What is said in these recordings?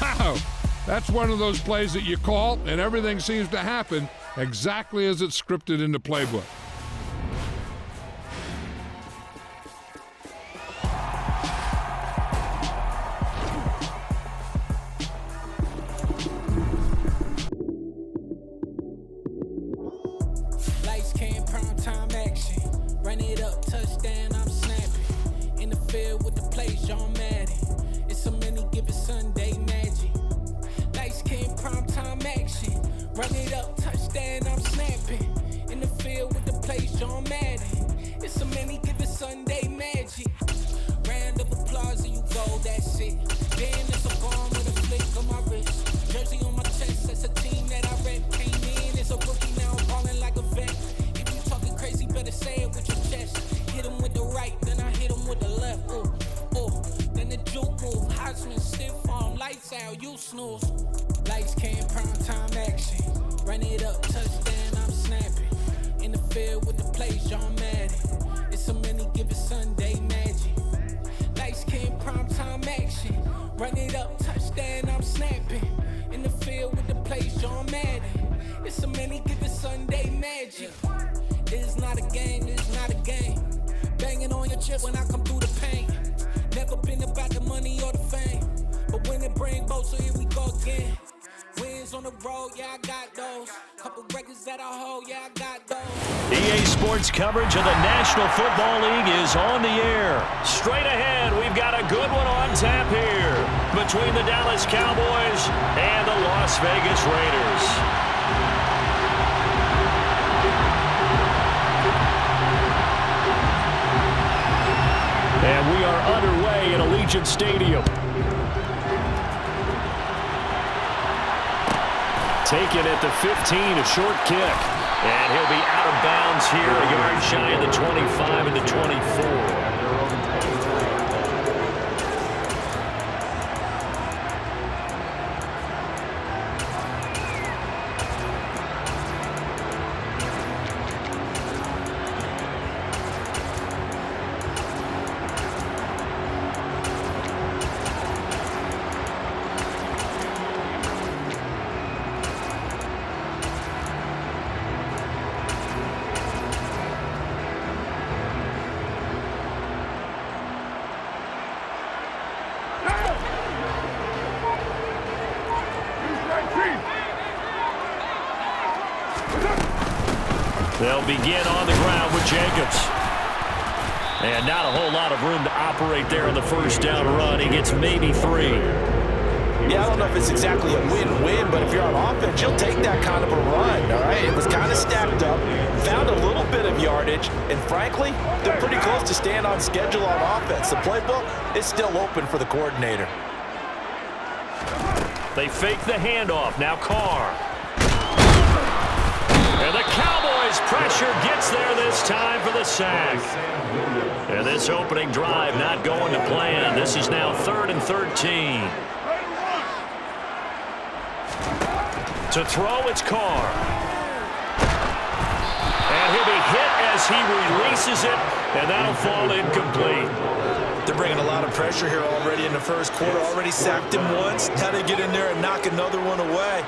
Wow, that's one of those plays that you call, and everything seems to happen exactly as it's scripted in the playbook. Lights, cam, prime time action. Run it up, touchdown, I'm snapping. In the field with the plays, John Madden. It's so many given Sunday magic. Lights, cam, prime time action. Run it up, touchdown, I'm snapping. In the field with the plays, John Madden. It's so many given Sunday magic. Round of applause and you go, that's it. Then it's a bomb with a flick on my wrist. Jersey on my chest, that's a team that I rep. Came in, it's a rookie now, I'm balling like a vet. If you talking crazy, better say it with your chest. Hit him with the right, then I hit him with the left. Ooh, ooh, then the juke move. Heisman stiff arm, lights out, you snooze. Lights, cam, prime time action. Run it up, touchdown, I'm snapping. In the field with the plays, John Madden. It's so many given Sunday magic. Lights, cam, prime time action. Run it up, touchdown, I'm snapping. In the field with the plays, John Madden. It's so many given Sunday magic. This is not a game, this is not a game. Banging on your chest when I come through the pain. Never been about the money or the fame. But when it bring both, so here we go again. Wins on the road, yeah, I got those. Couple records that I hold, yeah, I got those. EA Sports coverage of the National Football League is on the air. Straight ahead, we've got a good one on tap here between the Dallas Cowboys and the Las Vegas Raiders. And we are underway in Allegiant Stadium. Taken at the 15, a short kick. And he'll be out of bounds here, a yard shy of the 25 and the 24. They'll begin on the ground with Jacobs. And not a whole lot of room to operate there on the first down run. He gets maybe 3. Yeah, I don't know if it's exactly a win-win, but if you're on offense, you'll take that kind of a run, all right? It was kind of stacked up, found a little bit of yardage, and frankly, they're pretty close to staying on schedule on offense. The playbook is still open for the coordinator. They fake the handoff. Now Carr. And the Cowboys' pressure gets there this time for the sack. And this opening drive not going to plan. This is now 3rd and 13. To throw, it's Carr. And he'll be hit as he releases it, and that'll fall incomplete. They're bringing a lot of pressure here already in the first quarter. Already sacked him once. Now they get in there and knock another one away.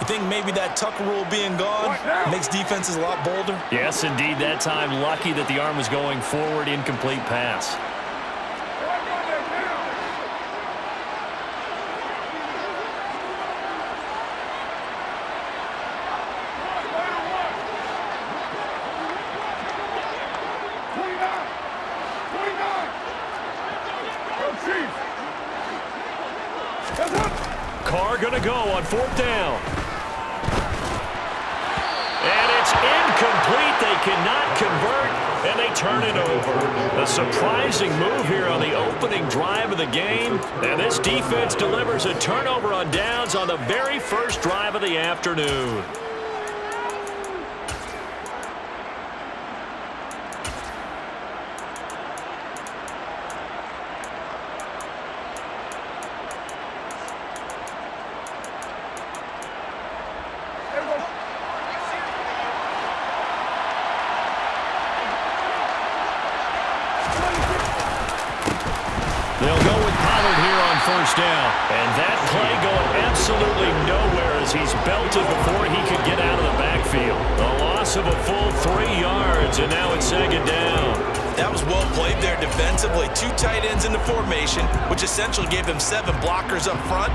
You think maybe that Tucker rule being gone makes defenses a lot bolder? Yes, indeed. That time, lucky that the arm was going forward. Incomplete pass. Carr going to go on 4th down. And it's incomplete. They cannot convert, and they turn it over. A surprising move here on the opening drive of the game. And this defense delivers a turnover on downs on the very first drive of the afternoon. They'll go with Pollard here on 1st down. And that play as he's belted before he could get out of the backfield. A loss of a full 3 yards, and now it's second down. That was well played there defensively. 2 tight ends in the formation, which essentially gave him 7 blockers up front.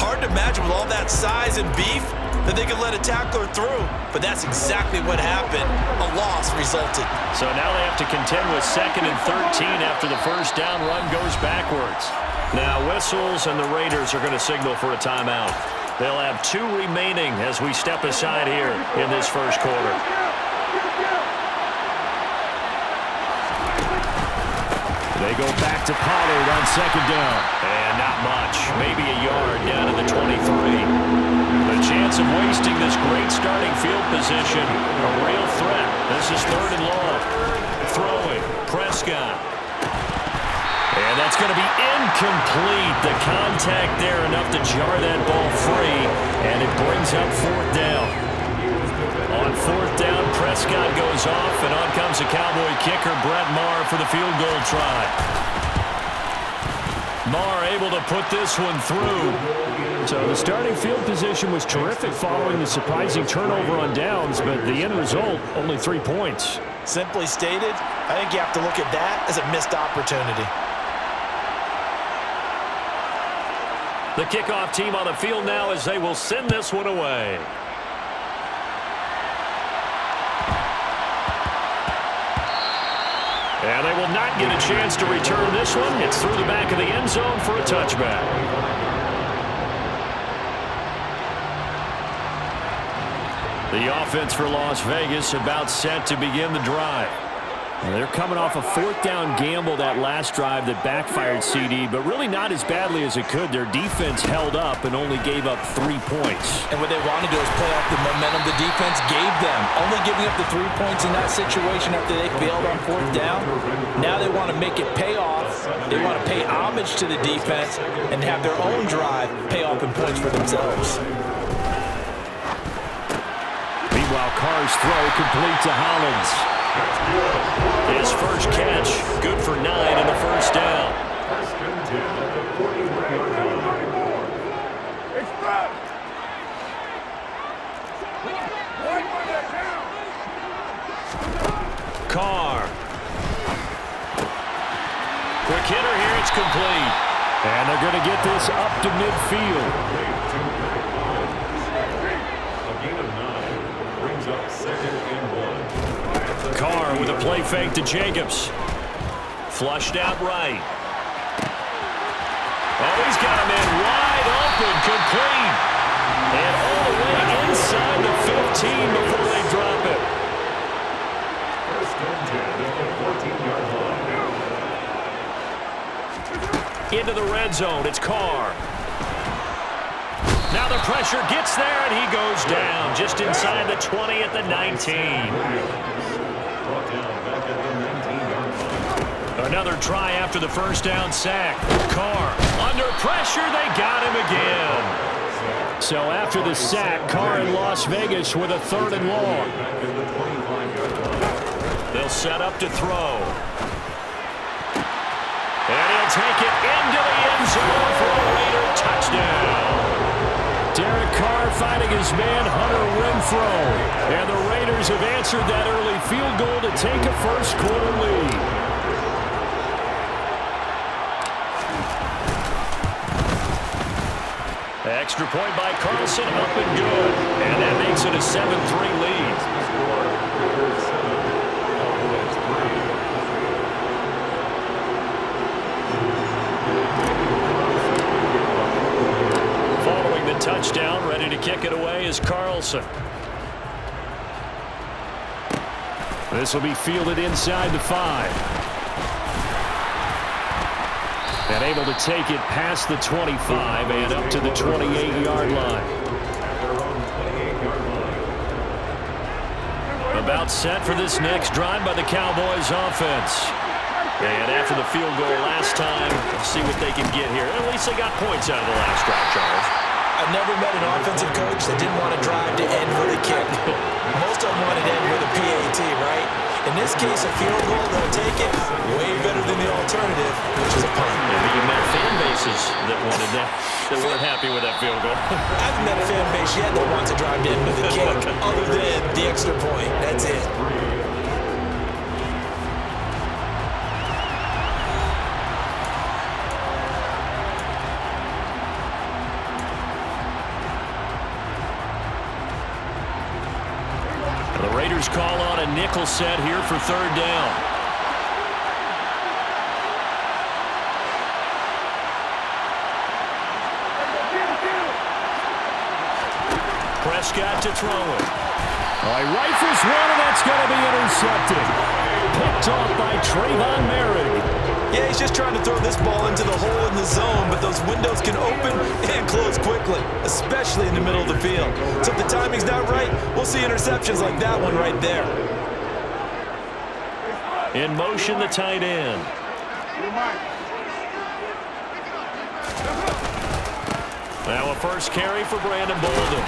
Hard to imagine with all that size and beef that they could let a tackler through, but that's exactly what happened. A loss resulted. So now they have to contend with 2nd and 13 after the first down run goes backwards. Now whistles, and the Raiders are going to signal for a timeout. They'll have 2 remaining as we step aside here in this first quarter. They go back to Pollard on second down. And not much. Maybe a yard down to the 23. The chance of wasting this great starting field position, a real threat. This is 3rd and long. Throwing, Prescott. And that's going to be incomplete. The contact there enough to jar that ball free, and it brings up 4th down. On 4th down, Prescott goes off, and on comes the Cowboy kicker, Brett Maher, for the field goal try. Maher able to put this one through. So the starting field position was terrific following the surprising turnover on downs, but the end result, only 3 points. Simply stated, I think you have to look at that as a missed opportunity. The kickoff team on the field now as they will send this one away. And they will not get a chance to return this one. It's through the back of the end zone for a touchback. The offense for Las Vegas about set to begin the drive. They're coming off a 4th down gamble that last drive that backfired CD, but really not as badly as it could. Their defense held up and only gave up 3 points. And what they wanted to do is play off the momentum the defense gave them. Only giving up the 3 points in that situation after they failed on 4th down. Now they want to make it pay off. They want to pay homage to the defense and have their own drive pay off in points for themselves. Meanwhile, Carr's throw complete to Hollins. His first catch, good for 9 in the first down. Carr. Quick hitter here, it's complete. And they're going to get this up to midfield. A gain of 9 brings up 2nd and 1. Carr with a play fake to Jacobs. Flushed out right. Oh, he's got him in wide open, complete. And all the way inside the 15 before they drop it. First and 10 at the 14-yard line. Into the red zone, it's Carr. Now the pressure gets there, and he goes down just inside the 20 at the 19. Another try after the first down sack. Carr under pressure. They got him again. So after the sack, Carr in Las Vegas with a 3rd and long. They'll set up to throw. And he'll take it into the end zone for a Raider touchdown. Derek Carr finding his man, Hunter Renfrow. And the Raiders have answered that early field goal to take a first quarter lead. Extra point by Carlson, up and good. And that makes it a 7-3 lead. Following the touchdown, ready to kick it away is Carlson. This will be fielded inside the 5. And able to take it past the 25 and up to the 28-yard line. About set for this next drive by the Cowboys offense. And after the field goal last time, let's see what they can get here. At least they got points out of the last drive, Charles. I've never met an offensive coach that didn't want to drive to end with a kick. Most of them wanted to end with a PAT, right? In this case, a field goal, they'll take it. Way better than the alternative, which is a punt. Maybe you met fan bases that wanted that, that weren't happy with that field goal. I've met a fan base yet that wants to drive in with the cake, other than the extra point. That's it. The Raiders call on a nickel set here for third down. Prescott to throw it. Rifles one, and that's going to be intercepted. Picked off by Trayvon Merrick. Yeah, he's just trying to throw this ball into the hole in the zone, but those windows can open and close quickly, especially in the middle of the field. So if the timing's not right, we'll see interceptions like that one right there. In motion, the tight end. Now a first carry for Brandon Bolden.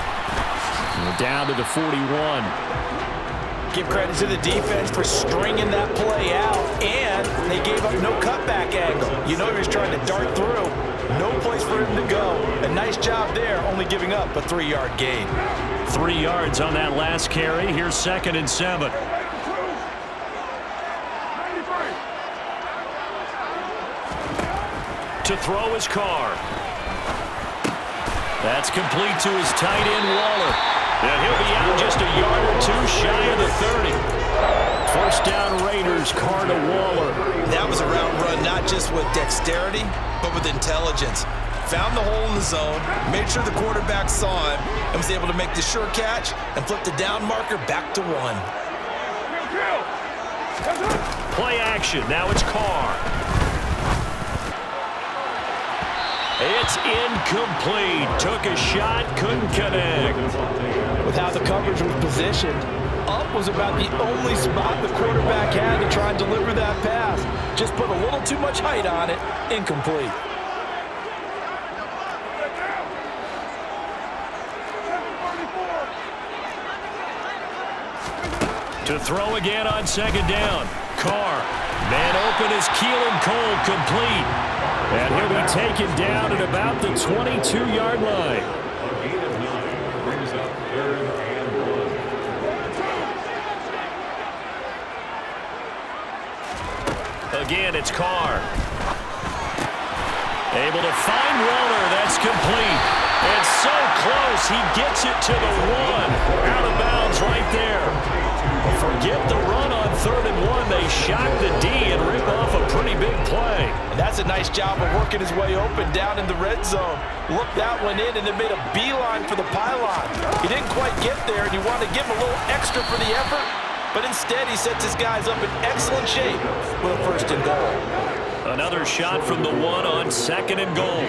Down to the 41. Give credit to the defense for stringing that play out, and they gave up no cutback angle. You know he was trying to dart through. No place for him to go. A nice job there, only giving up a 3-yard gain. 3 yards on that last carry. Here's 2nd and 7. To throw his car. That's complete to his tight end, Waller. And he'll be out just a yard or two shy of the 30. First down Raiders, Carr to Waller. That was a route run not just with dexterity, but with intelligence. Found the hole in the zone, made sure the quarterback saw him, and was able to make the sure catch and flip the down marker back to 1. Play action. Now it's Carr. It's incomplete. Took a shot, couldn't connect. With how the coverage was positioned, up was about the only spot the quarterback had to try and deliver that pass. Just put a little too much height on it. Incomplete. To throw again on 2nd down. Carr. Man open is Keelan Cole, complete. And he'll be taken down at about the 22-yard line. A gain of 9 brings up 3rd and 1. Again, it's Carr. Able to find Waller. That's complete. And so close, he gets it to the 1. Out of bounds right there. Forget the run on 3rd and 1. They shock the D and rip off a pretty big play. And that's a nice job of working his way open down in the red zone. Looked that one in and then made a beeline for the pylon. He didn't quite get there, and you want to give him a little extra for the effort, but instead he sets his guys up in excellent shape with a 1st and goal. Another shot from the 1 on 2nd and goal.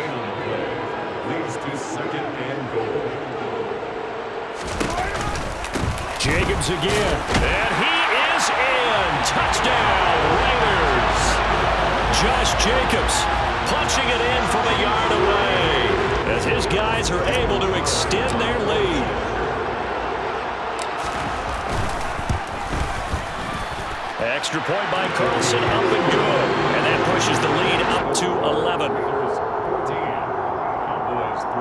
leads to 2nd and goal. Jacobs again. And he is in. Touchdown, Raiders. Josh Jacobs punching it in from a yard away as his guys are able to extend their lead. Extra point by Carlson, up and good. And that pushes the lead up to 11. 14, Cowboys 3.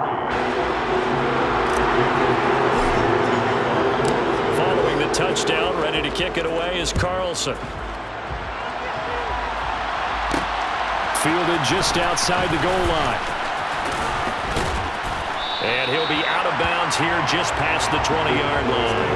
Following the touchdown, ready to kick it away is Carlson. Fielded just outside the goal line. And he'll be out of bounds here just past the 20-yard line.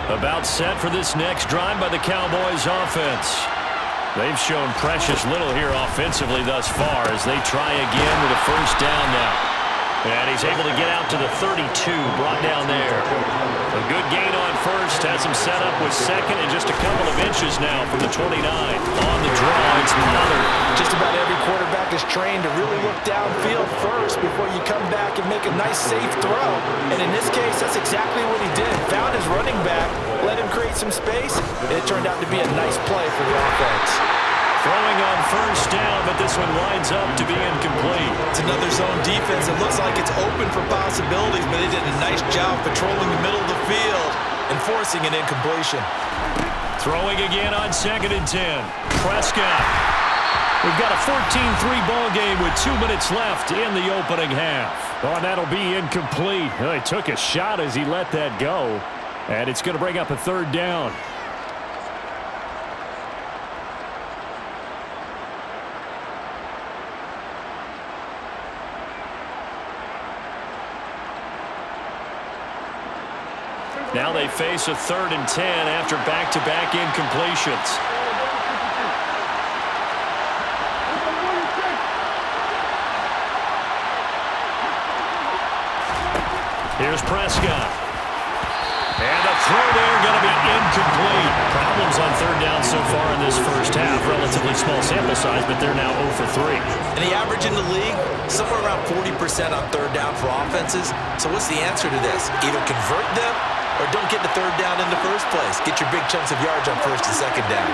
About set for this next drive by the Cowboys offense. They've shown precious little here offensively thus far as they try again with a first down now. And he's able to get out to the 32, brought down there. A good gain on first, has him set up with second and just a couple of inches now from the 29. On the draw, it's Pollard. Just about every quarterback is trained to really look downfield first before you come back and make a nice, safe throw. And in this case, that's exactly what he did. Found his running back, let him create some space, and it turned out to be a nice play for the offense. Throwing on first down, but this one winds up to be incomplete. It's another zone defense. It looks like it's open for possibilities, but they did a nice job patrolling the middle of the field and forcing an incompletion. Throwing again on 2nd and 10. Prescott. We've got a 14-3 ball game with 2 minutes left in the opening half. Oh, and that'll be incomplete. Well, he took a shot as he let that go, and it's going to bring up a 3rd down. Now they face a 3rd and 10 after back-to-back incompletions. Here's Prescott. And the throw there going to be incomplete. Problems on 3rd down so far in this first half. Relatively small sample size, but they're now 0 for 3. And the average in the league, somewhere around 40% on 3rd down for offenses. So what's the answer to this? Either convert them or don't get the 3rd down in the first place. Get your big chunks of yards on 1st and 2nd down.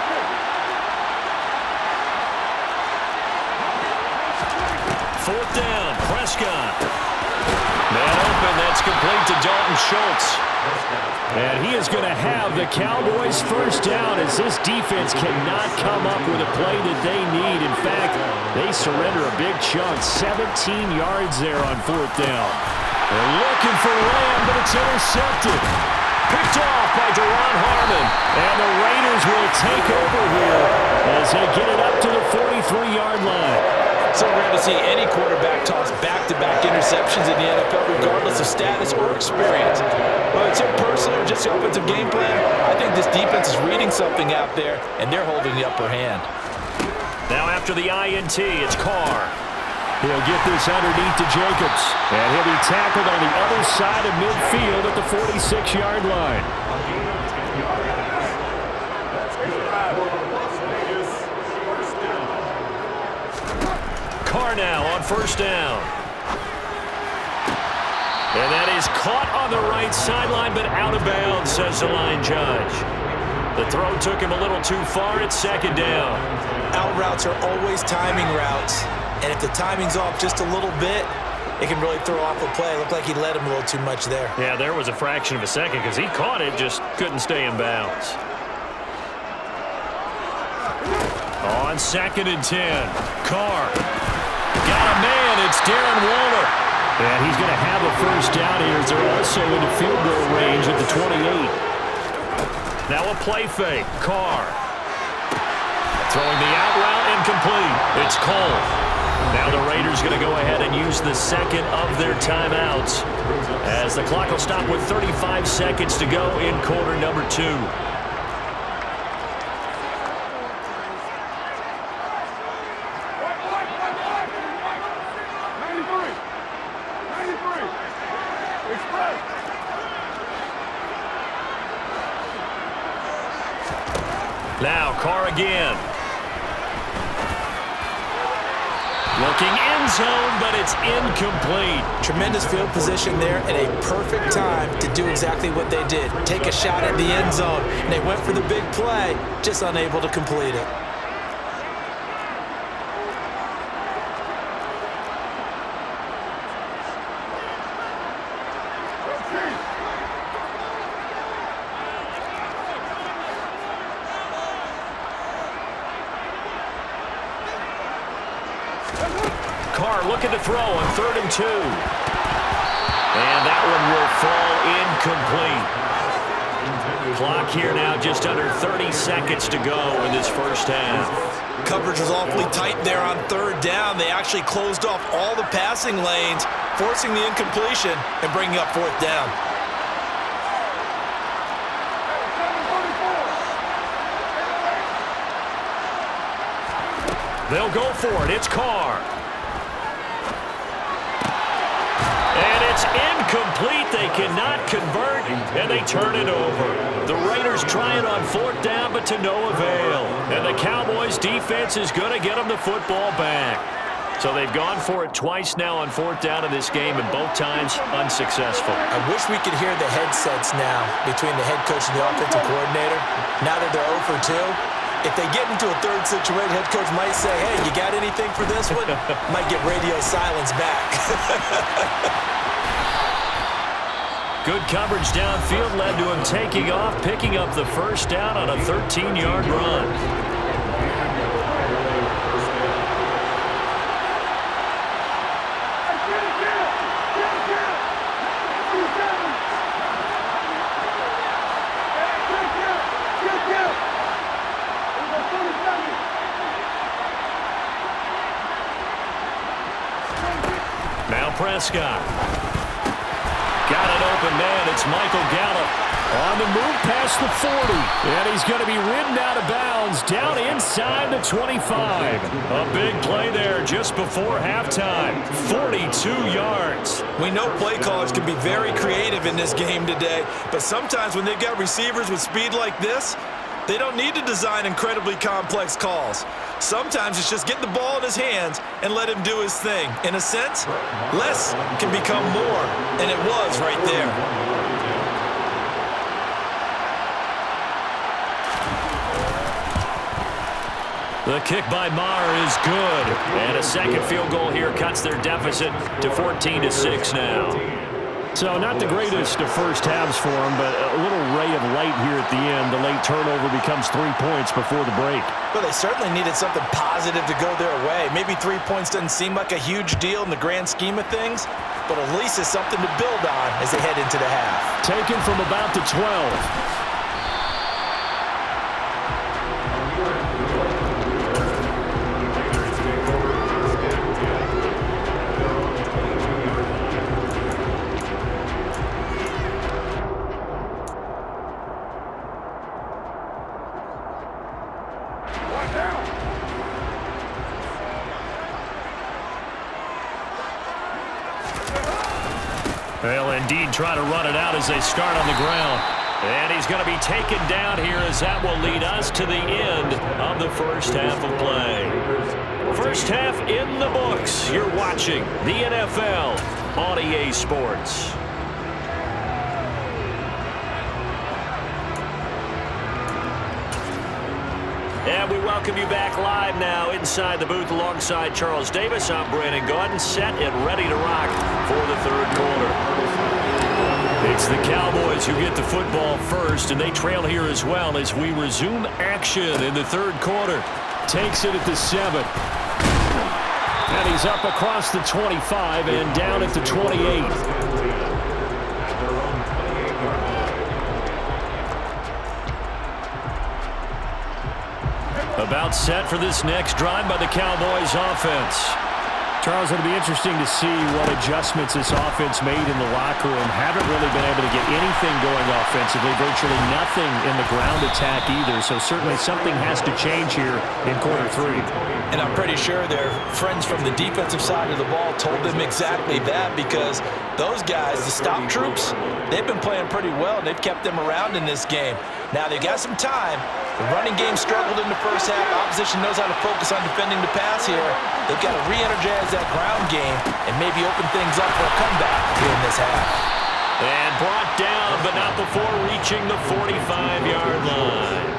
Fourth down, Prescott. Man open, that's complete to Dalton Schultz. And he is going to have the Cowboys' first down as this defense cannot come up with a play that they need. In fact, they surrender a big chunk, 17 yards there on 4th down. They're looking for Lamb, but it's intercepted. Picked off by Deron Harmon. And the Raiders will take over here as they get it up to the 43-yard line. So rare to see any quarterback toss back-to-back interceptions in the NFL, regardless of status or experience. Whether it's him personally or just the offensive game plan, I think this defense is reading something out there, and they're holding the upper hand. Now after the INT, it's Carr. He'll get this underneath to Jacobs. And he'll be tackled on the other side of midfield at the 46-yard line. Carr now on first down. And that is caught on the right sideline, but out of bounds, says the line judge. The throw took him a little too far at 2nd down. Out routes are always timing routes. And if the timing's off just a little bit, it can really throw off a play. It looked like he led him a little too much there. Yeah, there was a fraction of a second because he caught it, just couldn't stay in bounds. On 2nd and 10, Carr. Got a man, it's Darren Waller. And he's going to have a first down here as they're also into field goal range at the 28. Now a play fake, Carr. Throwing the out route, incomplete. It's Cole. Now the Raiders going to go ahead and use the second of their timeouts as the clock will stop with 35 seconds to go in quarter number 2. Now Carr again. Looking end zone, but it's incomplete. Tremendous field position there and a perfect time to do exactly what they did. Take a shot at the end zone. And they went for the big play, just unable to complete it. Carr looking to throw on 3rd and 2. And that one will fall incomplete. Clock here now just under 30 seconds to go in this first half. Coverage was awfully tight there on 3rd down. They actually closed off all the passing lanes, forcing the incompletion and bringing up 4th down. They'll go for it. It's Carr. And it's incomplete. They cannot convert, and they turn it over. The Raiders try it on 4th down, but to no avail. And the Cowboys defense is going to get them the football back. So they've gone for it twice now on 4th down in this game, and both times unsuccessful. I wish we could hear the headsets now between the head coach and the offensive coordinator. Now that they're 0 for 2, if they get into a third situation, head coach might say, hey, you got anything for this one? Might get radio silence back. Good coverage downfield led to him taking off, picking up the first down on a 13-yard run. Now Prescott. Got an open man. It's Michael Gallup on the move past the 40. And he's going to be ridden out of bounds down inside the 25. A big play there just before halftime. 42 yards. We know play callers can be very creative in this game today, but sometimes when they've got receivers with speed like this, they don't need to design incredibly complex calls. Sometimes it's just get the ball in his hands and let him do his thing. In a sense, less can become more, and it was right there. The kick by Maher is good. And a second field goal here cuts their deficit to 14-6 now. So not the greatest of first halves for them, but a little ray of light here at the end. The late turnover becomes 3 points before the break. Well, they certainly needed something positive to go their way. Maybe 3 points doesn't seem like a huge deal in the grand scheme of things, but at least it's something to build on as they head into the half. Taken from about the 12. They'll indeed try to run it out as they start on the ground. And he's going to be taken down here as that will lead us to the end of the first half of play. First half in the books. You're watching the NFL on EA Sports. And we welcome you back live now inside the booth alongside Charles Davis. I'm Brandon Gaudin, set and ready to rock for the third quarter. It's the Cowboys who get the football first, and they trail here as well as we resume action in the third quarter. Takes it at the 7. And he's up across the 25 and down at the 28. About set for this next drive by the Cowboys offense. Charles, it'll be interesting to see what adjustments this offense made in the locker room. Haven't really been able to get anything going offensively. Virtually nothing in the ground attack either. So certainly something has to change here in quarter 3. And I'm pretty sure their friends from the defensive side of the ball told them exactly that, because those guys, the stop troops, they've been playing pretty well, and they've kept them around in this game. Now they've got some time. The running game struggled in the first half. Opposition knows how to focus on defending the pass here. They've got to re-energize that ground game and maybe open things up for a comeback here in this half. And brought down, but not before reaching the 45-yard line.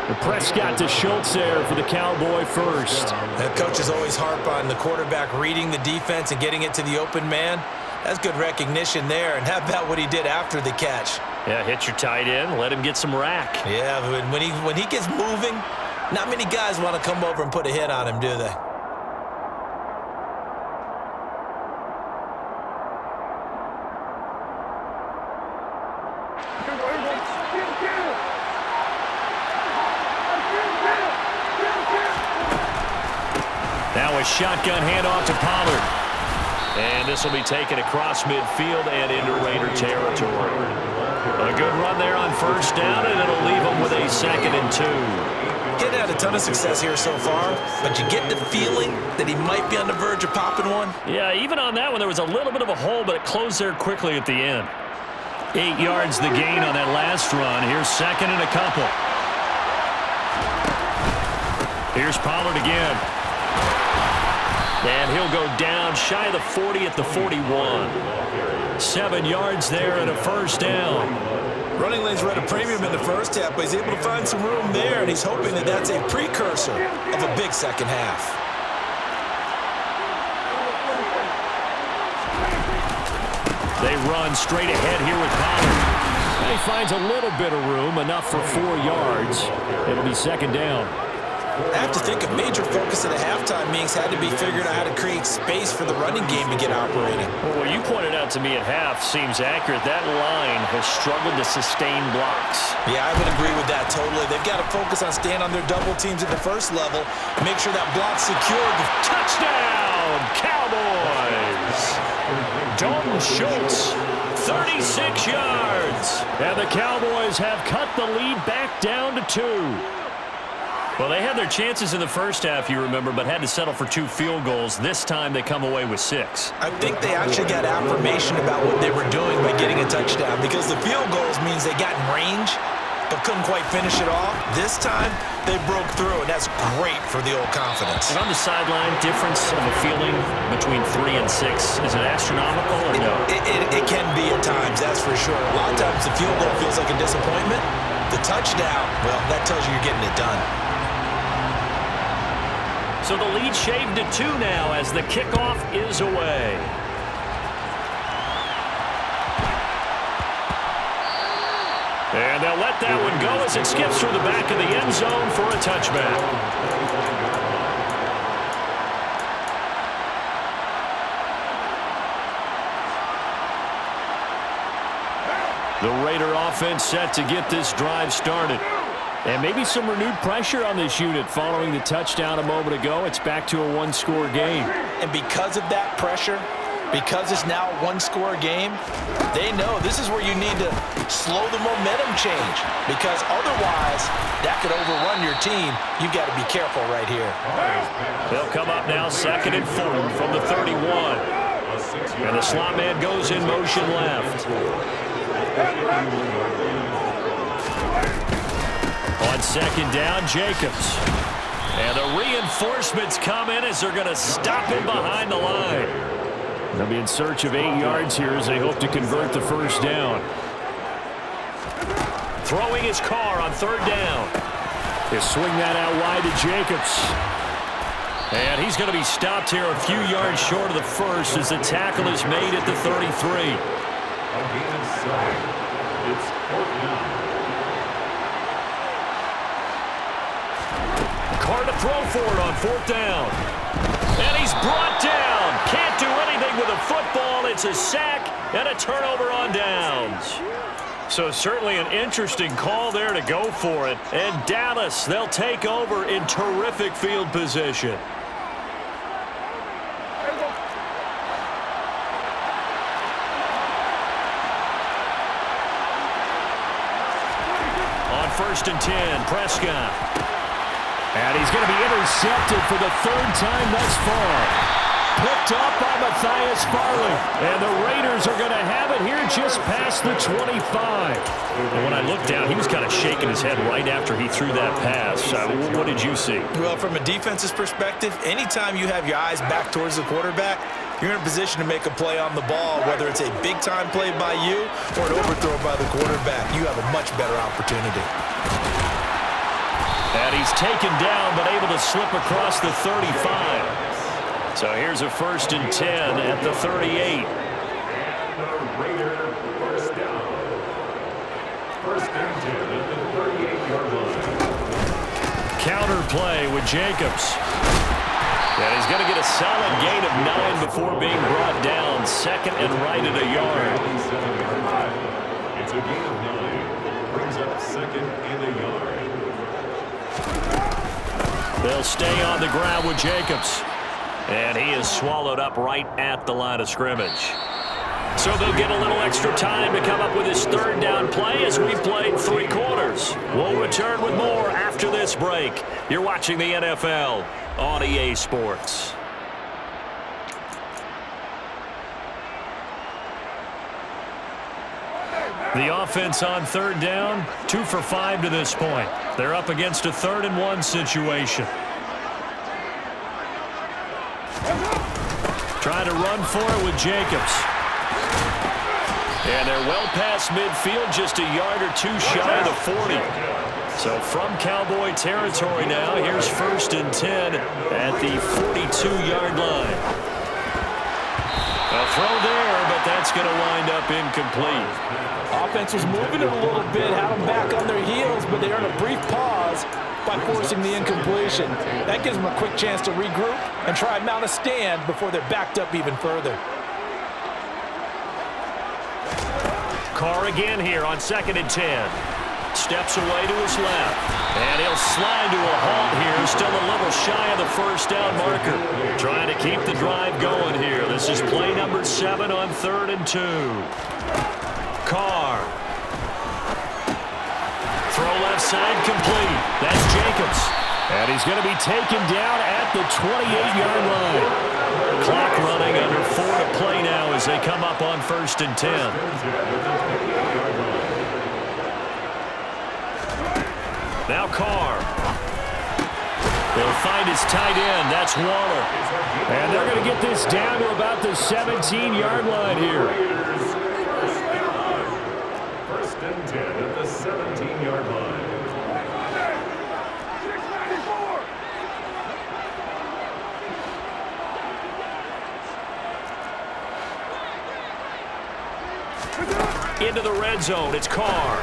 The Prescott to Schultz there for the Cowboy first. That coaches always harp on the quarterback reading the defense and getting it to the open man. That's good recognition there. And how about what he did after the catch? Yeah, hit your tight end, let him get some rack. Yeah, when he gets moving, not many guys want to come over and put a hit on him, do they? Now a shotgun handoff to Pollard. And this will be taken across midfield and into Raider territory. A good run there on first down, and it'll leave them with a 2nd and 2. Getting had a ton of success here so far, but you get the feeling that he might be on the verge of popping one. Yeah, even on that one, there was a little bit of a hole, but it closed there quickly at the end. 8 yards the gain on that last run. Here's 2nd and a couple. Here's Pollard again. And he'll go down shy of the 40 at the 41. 7 yards there and a first down. Running lanes were at a premium in the first half, but he's able to find some room there, and he's hoping that that's a precursor of a big second half. They run straight ahead here with Pollard. And he finds a little bit of room, enough for 4 yards. It'll be second down. I have to think a major focus at a halftime meetings had to be figuring out how to create space for the running game to get operating. Well, what you pointed out to me at half seems accurate. That line has struggled to sustain blocks. Yeah, I would agree with that totally. They've got to focus on staying on their double teams at the first level, make sure that block's secured. Touchdown, Cowboys! Dalton Schultz, 36 yards. And the Cowboys have cut the lead back down to 2. Well, they had their chances in the first half, you remember, but had to settle for 2 field goals. This time they come away with 6. I think they actually got affirmation about what they were doing by getting a touchdown, because the field goals means they got in range but couldn't quite finish it off. This time, they broke through, and that's great for the old confidence. And on the sideline, difference of a feeling between 3 and 6, is it astronomical or no? It can be at times, that's for sure. A lot of times the field goal feels like a disappointment. The touchdown, well, that tells you you're getting it done. So the lead shaved to 2 now as the kickoff is away. And they'll let that one go as it skips through the back of the end zone for a touchback. The Raider offense set to get this drive started. And maybe some renewed pressure on this unit following the touchdown a moment ago. It's back to a 1-score game. And because of that pressure, because it's now a 1-score game, they know this is where you need to slow the momentum change, because otherwise that could overrun your team. You've got to be careful right here. They'll come up now 2nd and 4 from the 31. And the slot man goes in motion left. On 2nd down, Jacobs. And the reinforcements come in as they're going to stop him behind the line. They'll be in search of 8 yards here as they hope to convert the first down. Throwing his car on 3rd down. He'll swing that out wide to Jacobs. And he's going to be stopped here a few yards short of the first as the tackle is made at the 33. It's 4th down. Carr to throw for it on 4th down. And he's brought down. Can't do anything with a football. It's a sack and a turnover on downs. So certainly an interesting call there to go for it. And Dallas, they'll take over in terrific field position. On 1st and 10, Prescott. And he's going to be intercepted for the 3rd time thus far. Picked up by Matthias Farley. And the Raiders are going to have it here just past the 25. And when I looked down, he was kind of shaking his head right after he threw that pass. What did you see? Well, from a defense's perspective, anytime you have your eyes back towards the quarterback, you're in a position to make a play on the ball, whether it's a big-time play by you or an overthrow by the quarterback. You have a much better opportunity. And he's taken down, but able to slip across the 35. So here's a 1st and 10 at the 38. And the Raider first down. 1st and 10 at the 38-yard line. Counter play with Jacobs. And he's going to get a solid gain of 9 before being brought down. 2nd and right at a yard. It's a gain of 9. Brings up 2nd and a yard. They'll stay on the ground with Jacobs. And he is swallowed up right at the line of scrimmage. So they'll get a little extra time to come up with his 3rd down play as we played 3 quarters. We'll return with more after this break. You're watching the NFL on EA Sports. The offense on 3rd down, 2 for 5 to this point. They're up against a 3rd and 1 situation. run for it with Jacobs. And they're well past midfield, just a yard or two shy of the 40. So from Cowboy territory now, here's 1st and 10 at the 42-yard line. A throw there, but that's going to wind up incomplete. Offense was moving it a little bit, had them back on their heels, but they earned a brief pause by forcing the incompletion. That gives them a quick chance to regroup and try and mount a stand before they're backed up even further. Carr again here on 2nd and 10. Steps away to his left. And he'll slide to a halt here. Still a little shy of the first down marker. Trying to keep the drive going here. This is play number 7 on 3rd and 2. Carr. Throw left side complete. That's Jacobs. And he's going to be taken down at the 28-yard line. Clock running under 4 to play now as they come up on 1st and 10. Now Carr. He'll find his tight end. That's Waller. And they're going to get this down to about the 17-yard line here. 1st and 10 at the 17-yard line. Into the red zone, it's Carr.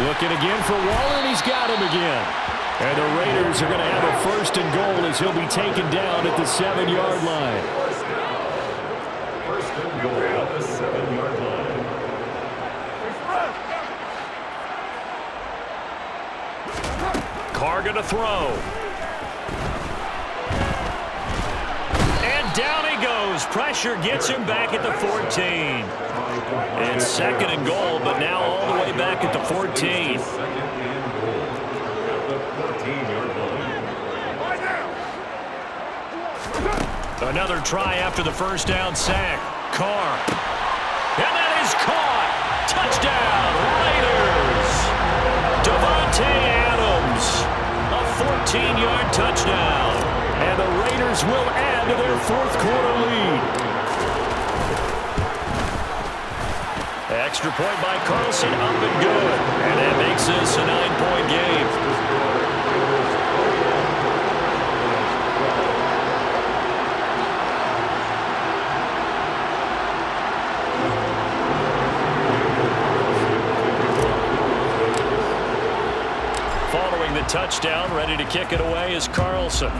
Looking again for Waller, and he's got him again. And the Raiders are going to have a 1st and goal as he'll be taken down at the 7-yard line. 1st and goal at the 7-yard line. Carr going to throw. And down he goes. Pressure gets him back at the 14. It's 2nd and goal, but now all the way back at the 14. 2nd and goal at the 14-yard line. Another try after the 1st down sack. Carr. And that is caught. Touchdown, Raiders. Devontae Adams. A 14-yard touchdown. And the Raiders will add to their 4th quarter lead. Extra point by Carlson, up and good. And that makes this a 9-point game. Following the touchdown, ready to kick it away is Carlson.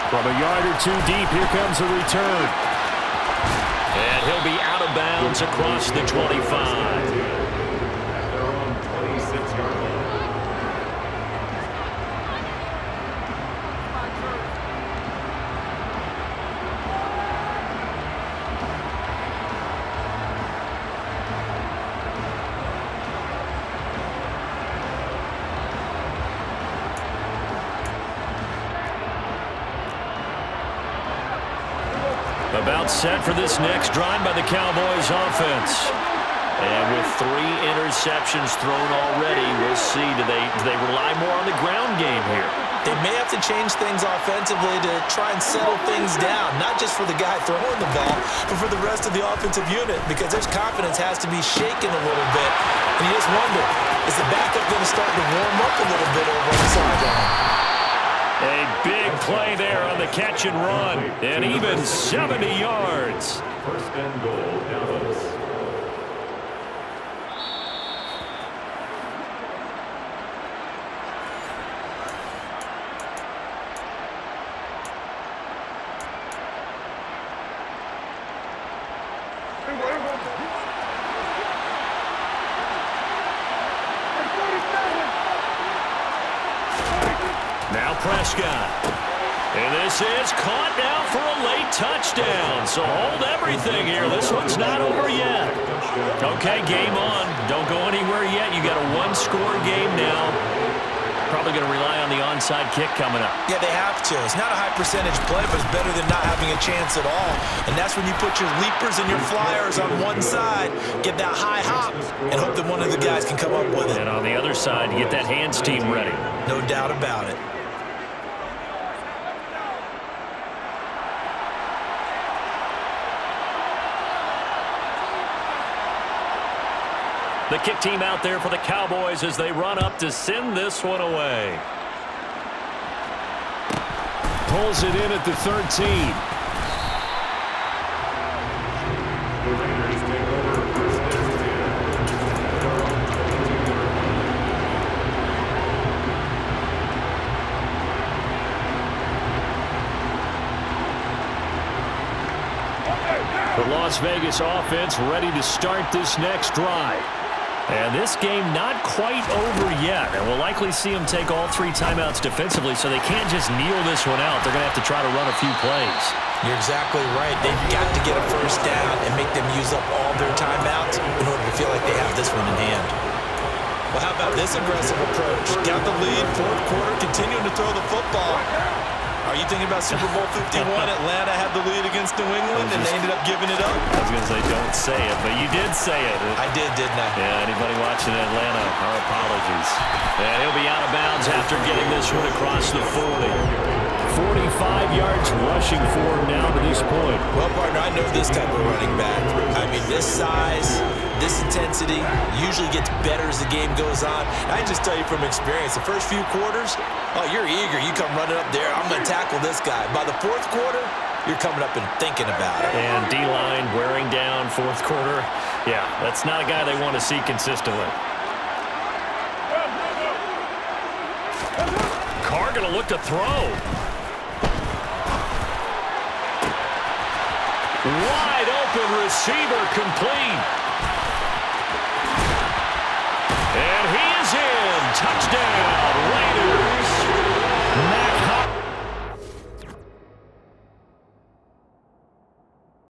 From a yard or two deep, here comes a return. And he'll be out of bounds across the 25. About set for this next drive by the Cowboys offense. And with 3 interceptions thrown already, we'll see. Do they rely more on the ground game here? They may have to change things offensively to try and settle things down, not just for the guy throwing the ball, but for the rest of the offensive unit, because their confidence has to be shaken a little bit. And you just wonder, is the backup going to start to warm up a little bit over on the sideline? A big play there on the catch and run, and even 70 yards. 1st and goal, Dallas. Now Prescott. And this is caught now for a late touchdown. So hold everything here. This one's not over yet. Okay, game on. Don't go anywhere yet. You got a 1-score game now. Probably going to rely on the onside kick coming up. Yeah, they have to. It's not a high percentage play, but it's better than not having a chance at all. And that's when you put your leapers and your flyers on one side, get that high hop, and hope that one of the guys can come up with it. And on the other side, you get that hands team ready. No doubt about it. The kick team out there for the Cowboys as they run up to send this one away. Pulls it in at the 13. The Raiders take over first and 10. The Las Vegas offense ready to start this next drive. And this game not quite over yet. And we'll likely see them take all 3 timeouts defensively, so they can't just kneel this one out. They're going to have to try to run a few plays. You're exactly right. They've got to get a first down and make them use up all their timeouts in order to feel like they have this one in hand. Well, how about this aggressive approach? Got the lead, fourth quarter, continuing to throw the football. Are you thinking about Super Bowl 51? Atlanta had the lead against New England, and they ended up giving it up. I was going to say, don't say it, but you did say it. I did, didn't I? Yeah, anybody watching Atlanta, our apologies. And he'll be out of bounds after getting this one across the 40. 45 yards rushing for him now to this point. Well, partner, I know this type of running back. I mean, this size, this intensity usually gets better as the game goes on. And I just tell you from experience, the first few quarters, oh, you're eager. You come running up there, I'm going to tackle this guy. By the fourth quarter, you're coming up and thinking about it. And D-line wearing down fourth quarter. Yeah, that's not a guy they want to see consistently. Carr going to look to throw. Wide open receiver complete.